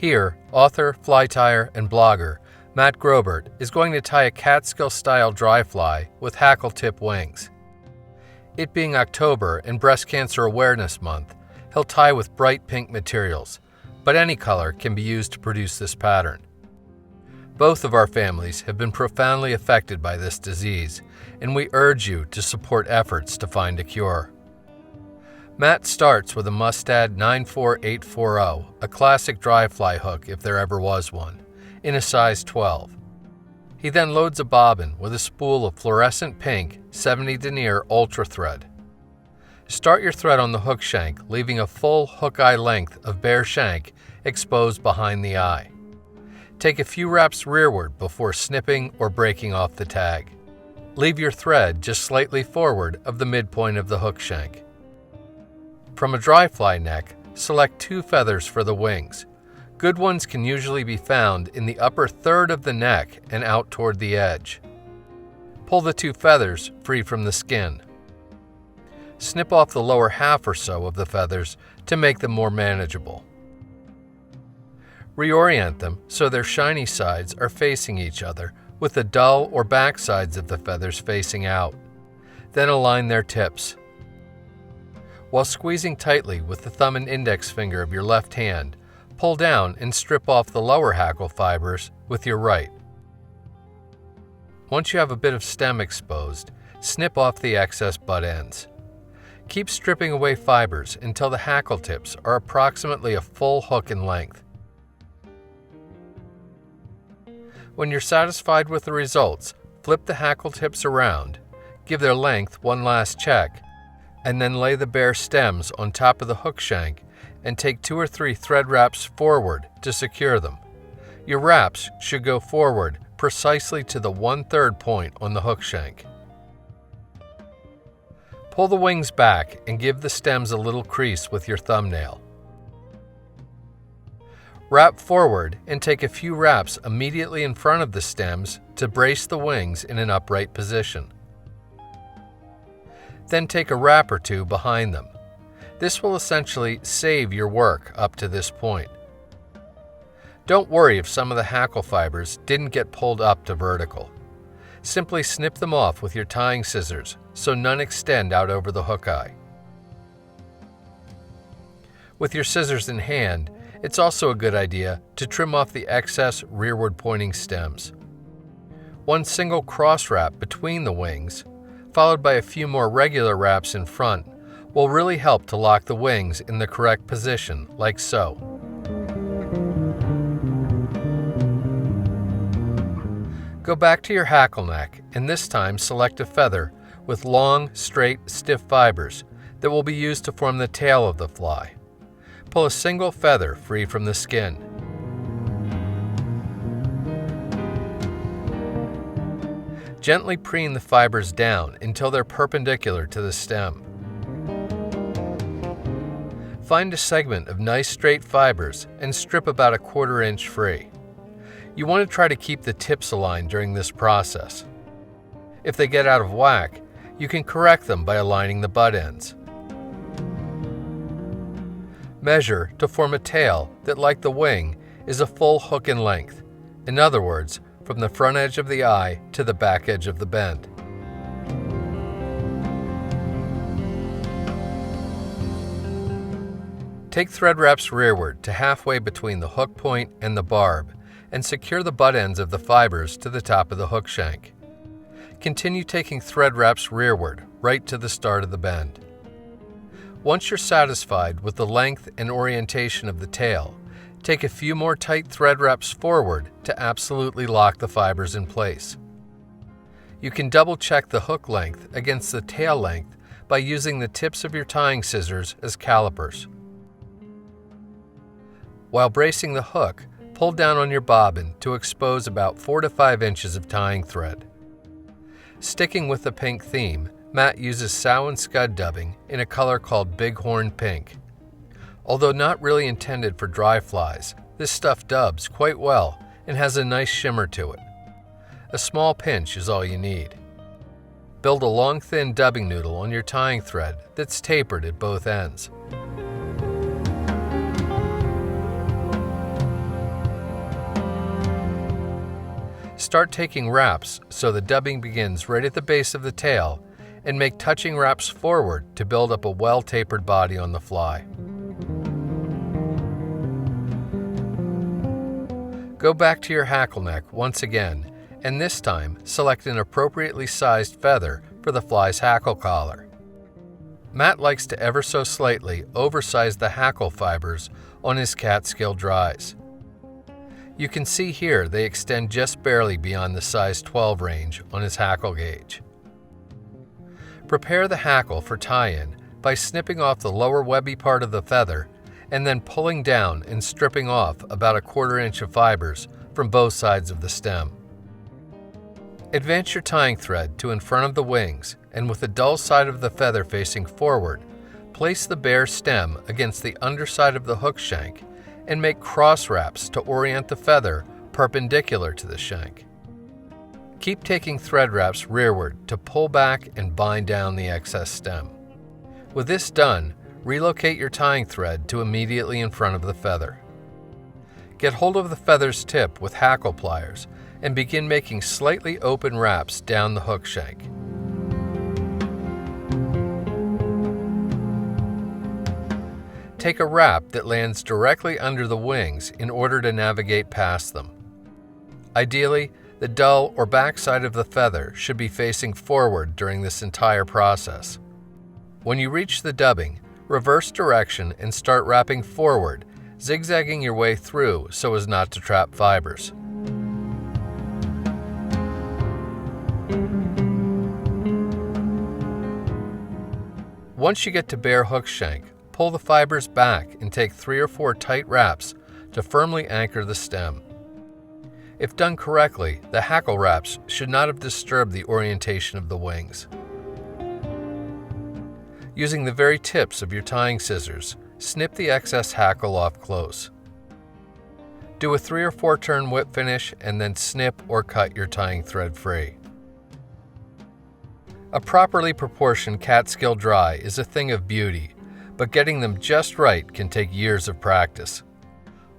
Here, author, fly tyer, and blogger Matt Grobert is going to tie a Catskill-style dry fly with Hackle Tip Wings. It being October and Breast Cancer Awareness Month, he'll tie with bright pink materials, but any color can be used to produce this pattern. Both of our families have been profoundly affected by this disease, and we urge you to support efforts to find a cure. Matt starts with a Mustad 94840, a classic dry fly hook if there ever was one, in a size 12. He then loads a bobbin with a spool of fluorescent pink 70 Denier Ultra thread. Start your thread on the hook shank, leaving a full hook eye length of bare shank exposed behind the eye. Take a few wraps rearward before snipping or breaking off the tag. Leave your thread just slightly forward of the midpoint of the hook shank. From a dry fly neck, select 2 feathers for the wings. Good ones can usually be found in the upper third of the neck and out toward the edge. Pull the 2 feathers free from the skin. Snip off the lower half or so of the feathers to make them more manageable. Reorient them so their shiny sides are facing each other, with the dull or back sides of the feathers facing out. Then align their tips. While squeezing tightly with the thumb and index finger of your left hand, pull down and strip off the lower hackle fibers with your right. Once you have a bit of stem exposed, snip off the excess butt ends. Keep stripping away fibers until the hackle tips are approximately a full hook in length. When you're satisfied with the results, flip the hackle tips around, give their length one last check, and then lay the bare stems on top of the hook shank and take 2 or 3 thread wraps forward to secure them. Your wraps should go forward precisely to the 1/3 point on the hook shank. Pull the wings back and give the stems a little crease with your thumbnail. Wrap forward and take a few wraps immediately in front of the stems to brace the wings in an upright position. Then take a wrap or 2 behind them. This will essentially save your work up to this point. Don't worry if some of the hackle fibers didn't get pulled up to vertical. Simply snip them off with your tying scissors so none extend out over the hook eye. With your scissors in hand, it's also a good idea to trim off the excess rearward pointing stems. One single cross wrap between the wings, followed by a few more regular wraps in front, will really help to lock the wings in the correct position, like so. Go back to your hackle neck and this time select a feather with long, straight, stiff fibers that will be used to form the tail of the fly. Pull a single feather free from the skin. Gently preen the fibers down until they're perpendicular to the stem. Find a segment of nice straight fibers and strip about a 1/4 inch free. You want to try to keep the tips aligned during this process. If they get out of whack, you can correct them by aligning the butt ends. Measure to form a tail that, like the wing, is a full hook in length. In other words, from the front edge of the eye to the back edge of the bend. Take thread wraps rearward to halfway between the hook point and the barb and secure the butt ends of the fibers to the top of the hook shank. Continue taking thread wraps rearward right to the start of the bend. Once you're satisfied with the length and orientation of the tail, take a few more tight thread wraps forward to absolutely lock the fibers in place. You can double check the hook length against the tail length by using the tips of your tying scissors as calipers. While bracing the hook, pull down on your bobbin to expose about 4 to 5 inches of tying thread. Sticking with the pink theme, Matt uses Sow and Scud dubbing in a color called Bighorn Pink. Although not really intended for dry flies, this stuff dubs quite well and has a nice shimmer to it. A small pinch is all you need. Build a long thin dubbing noodle on your tying thread that's tapered at both ends. Start taking wraps so the dubbing begins right at the base of the tail, and make touching wraps forward to build up a well-tapered body on the fly. Go back to your hackle neck once again, and this time select an appropriately sized feather for the fly's hackle collar. Matt likes to ever so slightly oversize the hackle fibers on his catskill dries. You can see here they extend just barely beyond the size 12 range on his hackle gauge. Prepare the hackle for tie-in by snipping off the lower webby part of the feather and then pulling down and stripping off about a 1/4 inch of fibers from both sides of the stem. Advance your tying thread to in front of the wings, and with the dull side of the feather facing forward, place the bare stem against the underside of the hook shank and make cross wraps to orient the feather perpendicular to the shank. Keep taking thread wraps rearward to pull back and bind down the excess stem. With this done, relocate your tying thread to immediately in front of the feather. Get hold of the feather's tip with hackle pliers and begin making slightly open wraps down the hook shank. Take a wrap that lands directly under the wings in order to navigate past them. Ideally, the dull or backside of the feather should be facing forward during this entire process. When you reach the dubbing, reverse direction and start wrapping forward, zigzagging your way through so as not to trap fibers. Once you get to bare hook shank, pull the fibers back and take 3 or 4 tight wraps to firmly anchor the stem. If done correctly, the hackle wraps should not have disturbed the orientation of the wings. Using the very tips of your tying scissors, snip the excess hackle off close. Do a 3 or 4 turn whip finish and then snip or cut your tying thread free. A properly proportioned catskill dry is a thing of beauty, but getting them just right can take years of practice.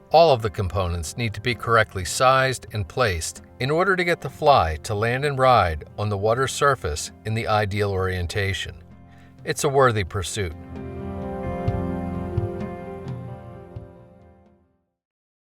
All of the components need to be correctly sized and placed in order to get the fly to land and ride on the water surface in the ideal orientation. It's a worthy pursuit.